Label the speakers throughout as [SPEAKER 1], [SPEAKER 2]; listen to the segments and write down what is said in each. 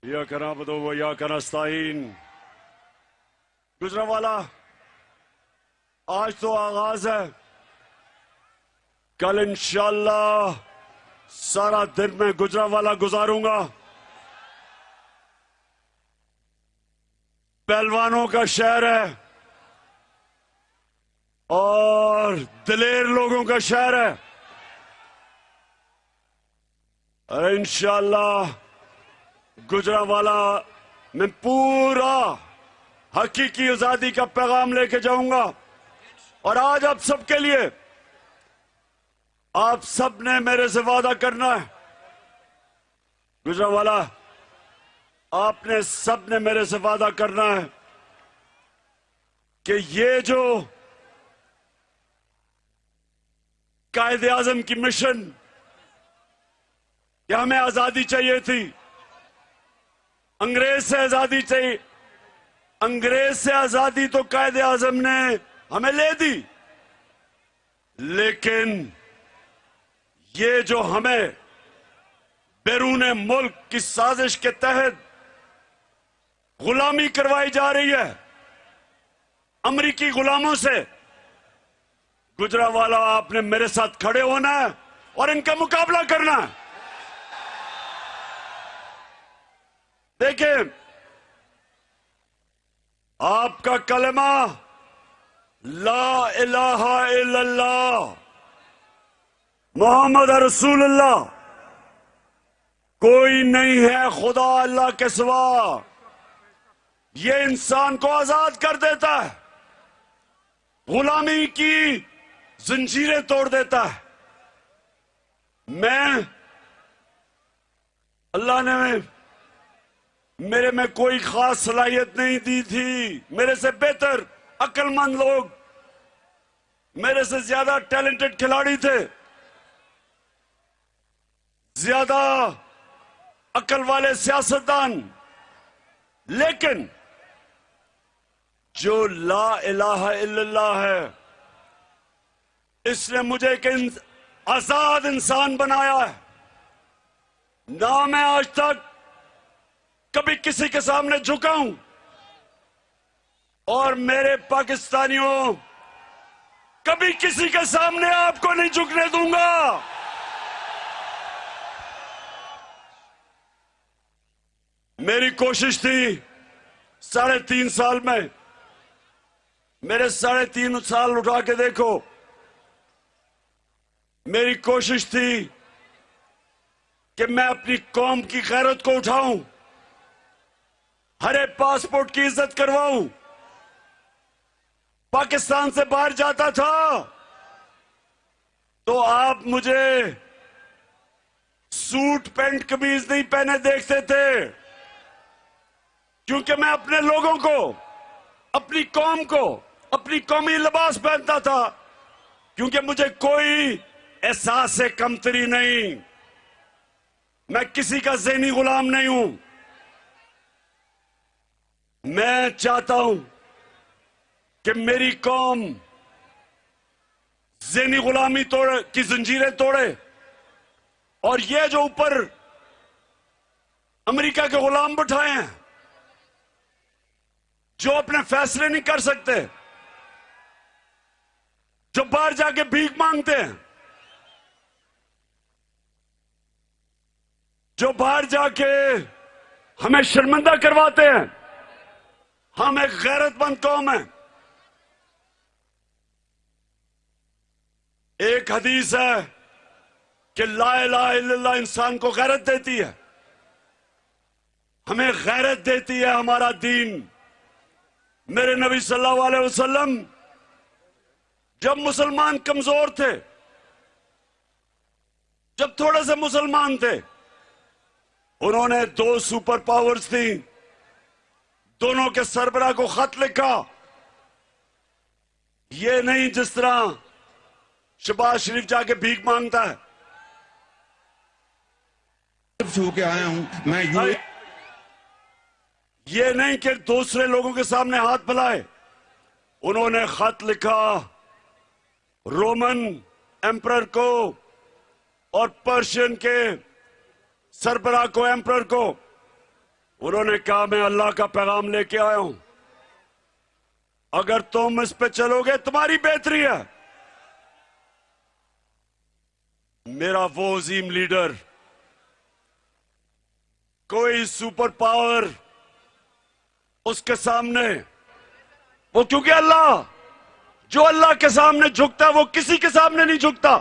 [SPEAKER 1] इय्याका नअबुदु व इय्याका नस्तईन। गुजरांवाला, आज तो आगाज है, कल इंशाअल्लाह सारा दिन मैं गुजरांवाला गुजारूंगा। पहलवानों का शहर है और दिलेर लोगों का शहर है। और इंशाअल्लाह गुजरांवाला में पूरा हकीकी आजादी का पैगाम लेके जाऊंगा। और आज आप सबके लिए, आप सब ने मेरे से वादा करना है। गुजरांवाला, आपने सब ने मेरे से वादा करना है कि ये जो कायदे आजम की मिशन, कि हमें आजादी चाहिए थी, अंग्रेज से आजादी चाहिए, अंग्रेज से आजादी तो कायदे आजम ने हमें ले दी, लेकिन ये जो हमें बैरून मुल्क की साजिश के तहत गुलामी करवाई जा रही है अमरीकी गुलामों से, गुजरांवाला आपने मेरे साथ खड़े होना है और इनका मुकाबला करना है। देखिए, आपका कलमा ला इलाहा इल्लल्लाह मोहम्मद रसूलुल्लाह, कोई नहीं है खुदा अल्लाह के सिवा, ये इंसान को आजाद कर देता है, गुलामी की जंजीरें तोड़ देता है। मैं, अल्लाह ने मेरे में कोई खास सलाहियत नहीं दी थी, मेरे से बेहतर अक्लमंद लोग, मेरे से ज्यादा टैलेंटेड खिलाड़ी थे, ज्यादा अकल वाले सियासतदान, लेकिन जो ला इलाहा इल्लल्लाह है, इसने मुझे एक आजाद इंसान बनाया है। ना मैं आज तक कभी किसी के सामने झुका हूं, और मेरे पाकिस्तानियों, कभी किसी के सामने आपको नहीं झुकने दूंगा। मेरी कोशिश थी 3.5 साल में, मेरे 3.5 साल उठा के देखो, मेरी कोशिश थी कि मैं अपनी कौम की गैरत को उठाऊं, हरे पासपोर्ट की इज्जत करवाऊं। पाकिस्तान से बाहर जाता था तो आप मुझे सूट पैंट कमीज नहीं पहने देखते थे, क्योंकि मैं अपने लोगों को, अपनी कौम को, अपनी कौमी लिबास पहनता था, क्योंकि मुझे कोई एहसास से कमतरी नहीं, मैं किसी का ज़हनी गुलाम नहीं हूं। मैं चाहता हूं कि मेरी कौम ज़हनी गुलामी की जंजीरें तोड़े, और ये जो ऊपर अमेरिका के गुलाम बिठाए हैं, जो अपने फैसले नहीं कर सकते, जो बाहर जाके भीख मांगते हैं, जो बाहर जाके हमें शर्मिंदा करवाते हैं। हम एक गैरतमंद कौम है। एक हदीस है कि ला इलाहा इल्लल्लाह इंसान को गैरत देती है, हमें गैरत देती है हमारा दीन। मेरे नबी सल्लल्लाहु अलैहि वसल्लम जब मुसलमान कमजोर थे, जब थोड़े से मुसलमान थे, उन्होंने 2 सुपर पावर्स थी, दोनों के सरबराह को खत लिखा। ये नहीं जिस तरह शहबाज शरीफ जाके भीख मांगता है।
[SPEAKER 2] छू के आया हूं मैं,
[SPEAKER 1] ये नहीं कि दूसरे लोगों के सामने हाथ फैलाए। उन्होंने खत लिखा रोमन एम्परर को और पर्शियन के सरबराह को, एम्परर को। उन्होंने कहा मैं अल्लाह का पैगाम लेके आया हूं, अगर तुम इस पे चलोगे तुम्हारी बेहतरी है। मेरा वो अजीम लीडर, कोई सुपर पावर उसके सामने, वो क्योंकि अल्लाह, जो अल्लाह के सामने झुकता वो किसी के सामने नहीं झुकता।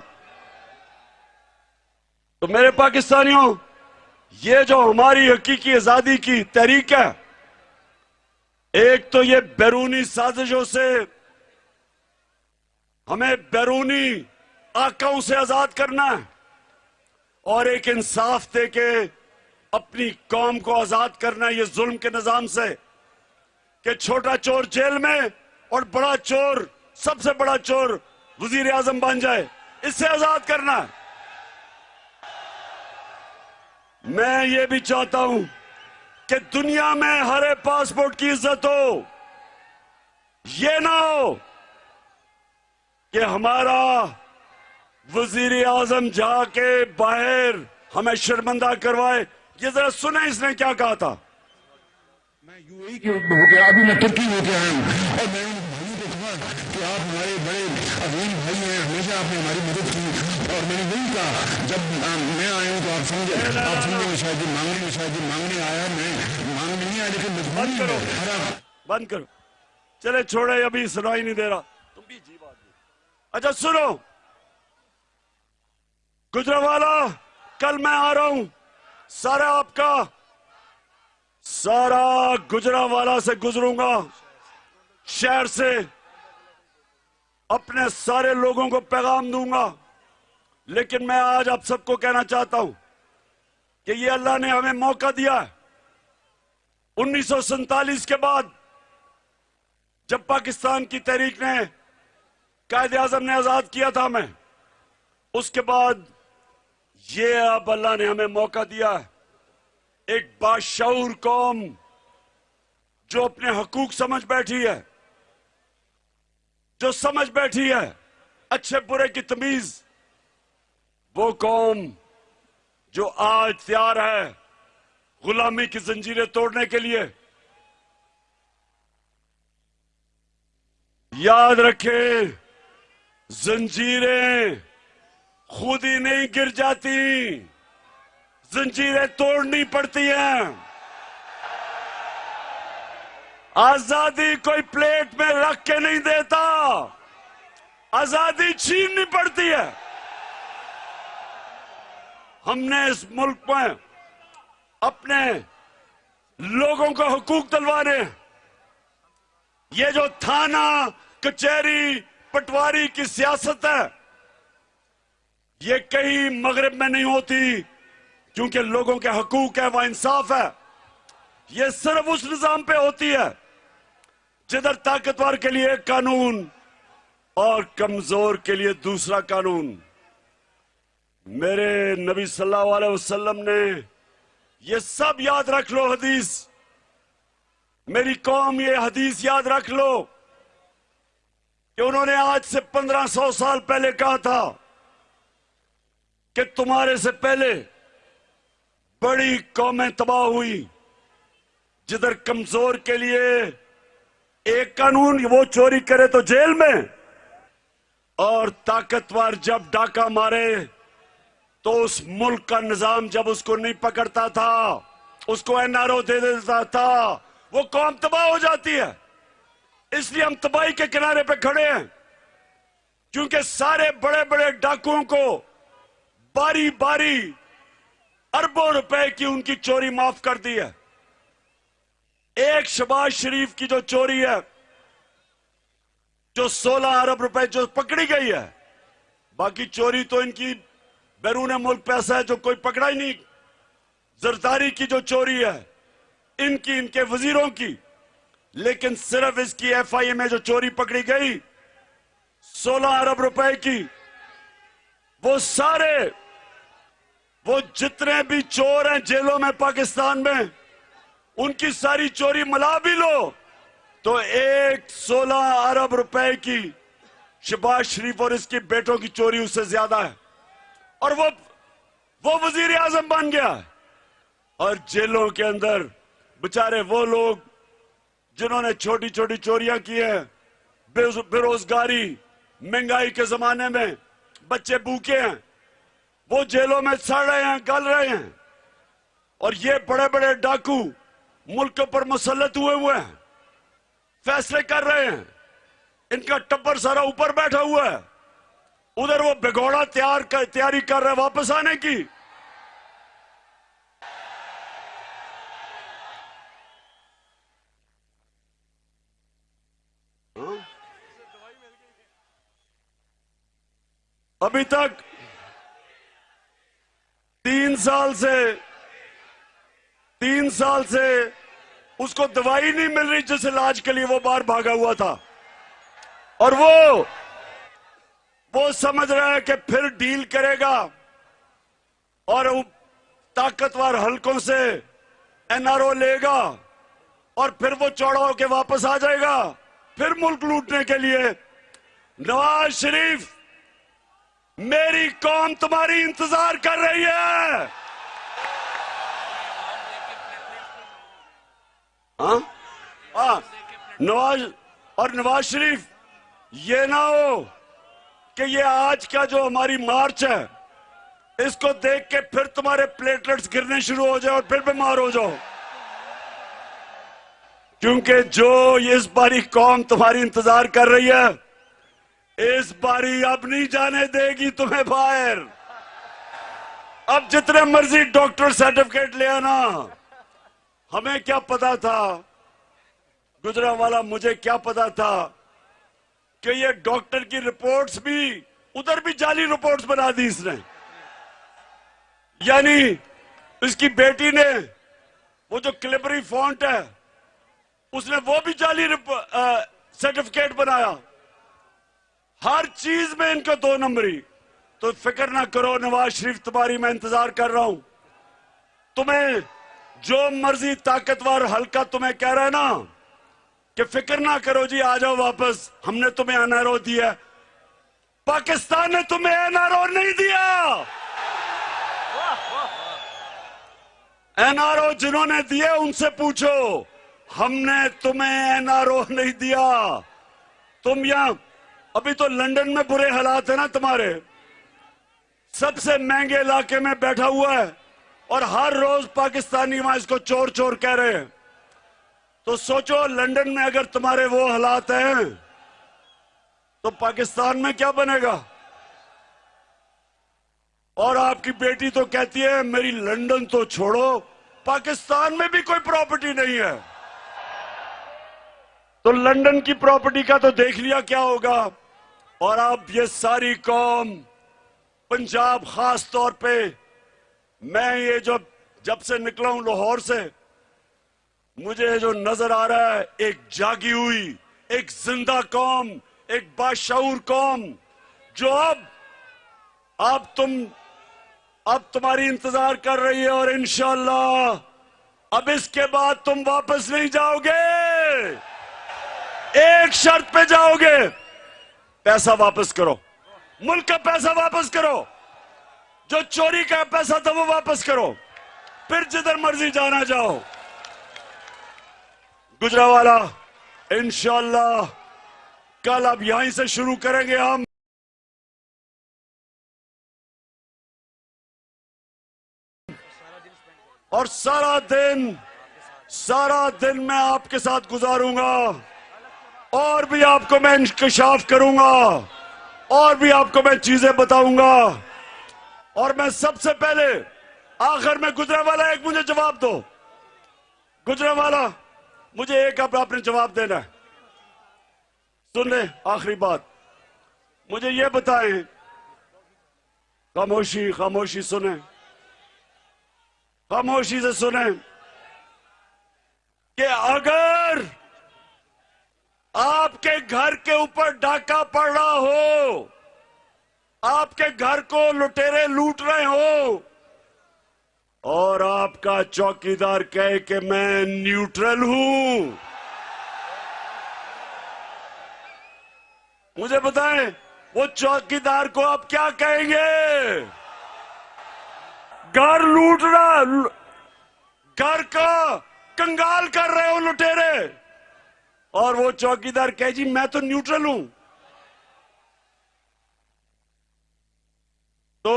[SPEAKER 1] तो मेरे पाकिस्तानियों, ये जो हमारी हकीकी आजादी की तहरीक है, एक तो ये बैरूनी साजिशों से हमें बैरूनी आकाओं से आजाद करना है, और एक इंसाफ दे के अपनी कौम को आजाद करना है ये जुल्म के निजाम से, कि छोटा चोर जेल में और बड़ा चोर, सबसे बड़ा चोर वजीर आजम बन जाए, इससे आजाद करना है। मैं ये भी चाहता हूं कि दुनिया में हर पासपोर्ट की इज्जत हो, ये ना हो कि हमारा वजीर आजम जाके बाहर हमें शर्मिंदा करवाए। ये जरा सुने इसने क्या कहा था।
[SPEAKER 2] मैं यूएई के होके, अभी मैं तुर्की होके आया हूँ, और मैं उन भाइयों को कहा कि आप हमारे बड़े अजीम भाई हैं, हमेशा आपने हमारी मदद की, और मैंने यही कहा जब मैं आया हूँ तो आप समझे शायद मांगने आया, मैं मांगने नहीं आया, लेकिन मजबूरी है।
[SPEAKER 1] बंद करो, चले छोड़े, अभी सुनाई नहीं दे रहा, तुम भी जी बात नहीं। अच्छा सुनो, गुजरावाला, कल मैं आ रहा हूं, सारा गुजरावाला से गुजरूंगा, शहर से अपने सारे लोगों को पैगाम दूंगा। लेकिन मैं आज आप सबको कहना चाहता हूं कि ये अल्लाह ने हमें मौका दिया है। 1947 के बाद जब पाकिस्तान की तहरीक ने, कायदे आजम ने आजाद किया था हमें, उसके बाद ये अब अल्लाह ने हमें मौका दिया है, एक बाशऊर कौम जो अपने हकूक समझ बैठी है, जो समझ बैठी है अच्छे बुरे की तमीज, वो कौम जो आज तैयार है गुलामी की जंजीरें तोड़ने के लिए। याद रखें, जंजीरें खुद ही नहीं गिर जाती, जंजीरें तोड़नी पड़ती हैं। आजादी कोई प्लेट में रख के नहीं देता, आजादी छीननी पड़ती है। हमने इस मुल्क में अपने लोगों को हुकूक दिलवाने, ये जो थाना कचहरी पटवारी की सियासत है, ये कहीं मगरिब में नहीं होती, क्योंकि लोगों के हकूक है, वह इंसाफ है। ये सिर्फ उस निजाम पे होती है जिधर ताकतवर के लिए एक कानून और कमजोर के लिए दूसरा कानून। मेरे नबी सल्लल्लाहु अलैहि वसल्लम ने, ये सब याद रख लो हदीस, मेरी कौम ये हदीस याद रख लो कि उन्होंने आज से 1500 साल पहले कहा था कि तुम्हारे से पहले बड़ी कौमें तबाह हुई, जिधर कमजोर के लिए एक कानून, वो चोरी करे तो जेल में, और ताकतवर जब डाका मारे तो उस मुल्क का निजाम जब उसको नहीं पकड़ता था, उसको एनआरओ दे देता था, वो कौम तबाह हो जाती है। इसलिए हम तबाही के किनारे पे खड़े हैं, क्योंकि सारे बड़े बड़े डाकुओं को बारी बारी अरबों रुपए की उनकी चोरी माफ कर दी है। एक शहबाज शरीफ की जो चोरी है, जो 16 अरब रुपए जो पकड़ी गई है, बाकी चोरी तो इनकी बैरून मुल्क पैसा है जो कोई पकड़ा ही नहीं। जरदारी की जो चोरी है इनकी, इनके वजीरों की, लेकिन सिर्फ इसकी एफआईए में जो चोरी पकड़ी गई 16 अरब रुपए की, वो सारे, वो जितने भी चोर हैं जेलों में पाकिस्तान में, उनकी सारी चोरी मिला भी लो तो एक 16 अरब रुपए की शहबाज शरीफ और इसके बेटों की चोरी उससे ज्यादा है, और वो वजीर आजम बन गया है। और जेलों के अंदर बेचारे वो लोग जिन्होंने छोटी छोटी चोरियां की हैं, बेरोजगारी, महंगाई के जमाने में बच्चे भूखे हैं, वो जेलों में सड़ रहे हैं, गल रहे हैं। और ये बड़े बड़े डाकू मुल्क पर मुसल्लत हुए हैं, फैसले कर रहे हैं, इनका टब्बर सारा ऊपर बैठा हुआ है, उधर वो भिगोड़ा तैयारी कर रहे हैं वापस आने की। अभी तक 3 साल से उसको दवाई नहीं मिल रही जिस इलाज के लिए वो बाहर भागा हुआ था। और वो समझ रहा है कि फिर डील करेगा और ताकतवर हलकों से एनआरओ लेगा और फिर वो चौड़ा होकर वापस आ जाएगा फिर मुल्क लूटने के लिए। नवाज शरीफ, मेरी कौम तुम्हारी इंतजार कर रही है। नवाज शरीफ, ये ना हो कि ये आज का जो हमारी मार्च है इसको देख के फिर तुम्हारे प्लेटलेट्स गिरने शुरू हो जाए और फिर बीमार हो जाओ, क्योंकि जो इस बारी कौम तुम्हारी इंतजार कर रही है, इस बारी अब नहीं जाने देगी तुम्हें बाहर। अब जितने मर्जी डॉक्टर सर्टिफिकेट ले आना। हमें क्या पता था, गुजरांवाला, मुझे क्या पता था कि ये डॉक्टर की रिपोर्ट्स भी उधर भी जाली रिपोर्ट्स बना दी इसने। यानी इसकी बेटी ने वो जो क्लिबरी फॉन्ट है उसने वो भी जाली सर्टिफिकेट बनाया। हर चीज में इनका 2 नंबरी। तो फिक्र ना करो नवाज शरीफ, तुम्हारी मैं इंतजार कर रहा हूं। तुम्हें जो मर्जी ताकतवर हल्का तुम्हें कह रहा है ना कि फिक्र ना करो जी, आ जाओ वापस, हमने तुम्हें एनआरओ दिया। पाकिस्तान ने तुम्हें एनआरओ नहीं दिया। एनआरओ जिन्होंने दिए उनसे पूछो, हमने तुम्हें एनआरओ नहीं दिया। तुम यहां, अभी तो लंदन में बुरे हालात है ना तुम्हारे, सबसे महंगे इलाके में बैठा हुआ है और हर रोज पाकिस्तानी वहां इसको चोर चोर कह रहे हैं। तो सोचो लंदन में अगर तुम्हारे वो हालात हैं तो पाकिस्तान में क्या बनेगा। और आपकी बेटी तो कहती है मेरी लंदन तो छोड़ो, पाकिस्तान में भी कोई प्रॉपर्टी नहीं है। तो लंदन की प्रॉपर्टी का तो देख लिया क्या होगा। और अब ये सारी कौम, पंजाब खास तौर पे, मैं ये जब से निकला हूं लाहौर से, मुझे जो नजर आ रहा है एक जागी हुई, एक जिंदा कौम, एक बाशऊर कौम जो अब तुम्हारी इंतजार कर रही है। और इंशाअल्लाह अब इसके बाद तुम वापस नहीं जाओगे, एक शर्त पे जाओगे, पैसा वापस करो, मुल्क का पैसा वापस करो, जो चोरी का पैसा था वो वापस करो, फिर जिधर मर्जी जाना जाओ। गुजरांवाला, इंशाअल्लाह कल अब यहीं से शुरू करेंगे हम। और सारा दिन मैं आपके साथ गुजारूंगा और भी आपको मैं इंकशाफ करूंगा और भी आपको मैं चीजें बताऊंगा। और मैं सबसे पहले आखिर में गुजरांवाला, एक मुझे जवाब दो। गुजरांवाला, मुझे एक अब आपने जवाब देना है। सुन ले, आखिरी बात मुझे ये बताएं, खामोशी सुने, खामोशी से सुने कि अगर आपके घर के ऊपर डाका पड़ रहा हो, आपके घर को लुटेरे लूट रहे हो और आपका चौकीदार कहे कि मैं न्यूट्रल हूं, मुझे बताएं वो चौकीदार को आप क्या कहेंगे। घर लूट रहा, घर का कंगाल कर रहे हो लुटेरे। और वो चौकीदार कहे जी मैं तो न्यूट्रल हूं। तो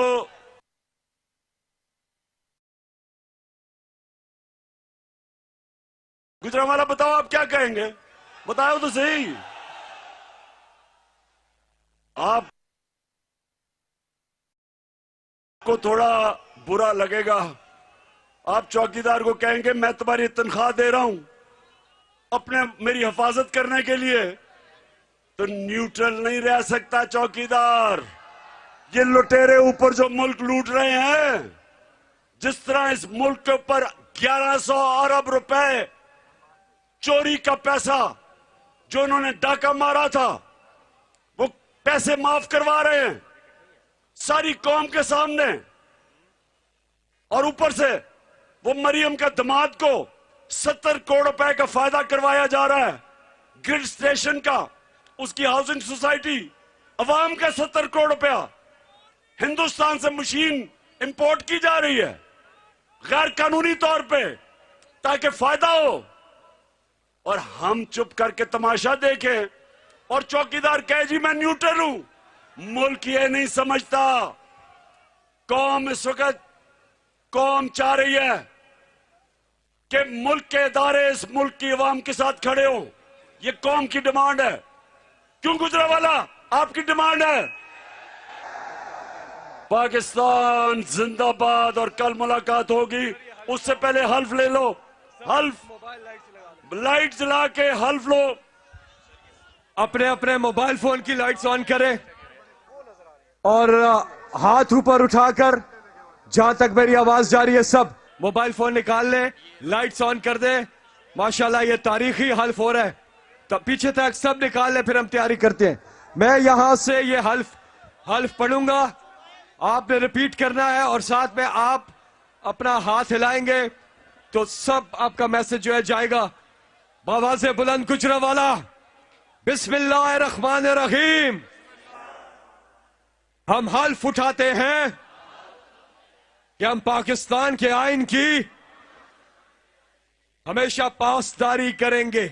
[SPEAKER 1] गुजरांवाला बताओ आप क्या कहेंगे, बताओ तो सही। आप को थोड़ा बुरा लगेगा, आप चौकीदार को कहेंगे मैं तुम्हारी तनख्वाह दे रहा हूं अपने मेरी हिफाजत करने के लिए, तो न्यूट्रल नहीं रह सकता चौकीदार। ये लुटेरे ऊपर जो मुल्क लूट रहे हैं, जिस तरह इस मुल्क के ऊपर 1100 अरब रुपए चोरी का पैसा जो उन्होंने डाका मारा था, वो पैसे माफ करवा रहे हैं सारी कौम के सामने। और ऊपर से वो मरियम का दामाद को 70 करोड़ रुपए का फायदा करवाया जा रहा है, ग्रिड स्टेशन का, उसकी हाउसिंग सोसाइटी, अवाम का 70 करोड़ रुपया हिंदुस्तान से मशीन इंपोर्ट की जा रही है गैर कानूनी तौर पे ताकि फायदा हो, और हम चुप करके तमाशा देखें। और चौकीदार कहे जी मैं न्यूट्रल हूं। मुल्क ये नहीं समझता, कौम इस वक्त कौम चाह रही है कि मुल्क के इदारे इस मुल्क की अवाम के साथ खड़े हो। ये कौम की डिमांड है। क्यों गुजरांवाला, आपकी डिमांड है। पाकिस्तान जिंदाबाद। और कल मुलाकात होगी, उससे पहले हल्फ ले लो। हल्फ, लाइट जला के हल्फ लो।
[SPEAKER 3] अपने अपने मोबाइल फोन की लाइट्स ऑन करें और हाथ ऊपर उठाकर, जहां तक मेरी आवाज जा रही है सब मोबाइल फोन निकाल लें, लाइट्स ऑन कर दें। माशाल्लाह ये तारीखी हल्फ हो रहा है, तो पीछे तक सब निकाल लें, फिर हम तैयारी करते हैं। मैं यहां से ये हल्फ पढ़ूंगा, आपने रिपीट करना है और साथ में आप अपना हाथ हिलाएंगे तो सब आपका मैसेज जो है जाएगा। आवाज़ बुलंद गुजरांवाला। बिस्मिल्लाहिर्रहमानिर्रहीम। हम हल्फ उठाते हैं कि हम पाकिस्तान के आइन की हमेशा पासदारी करेंगे।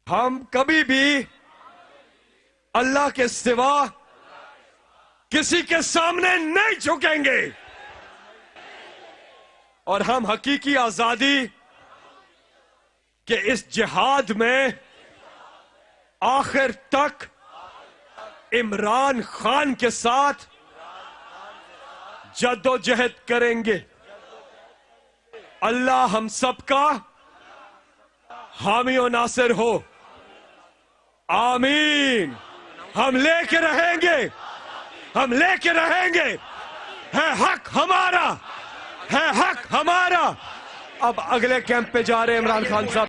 [SPEAKER 3] हम कभी भी अल्लाह के सिवा किसी के सामने नहीं झुकेंगे और हम हकीकी आजादी के इस जिहाद में आखिर तक इमरान खान के साथ जद्दोजहद करेंगे। अल्लाह हम सबका हामी और नासिर हो, आमीन। हम लेके रहेंगे, हम लेके रहेंगे। है हक हमारा, है हक हमारा। अब अगले कैंप पे जा रहे हैं इमरान खान साहब।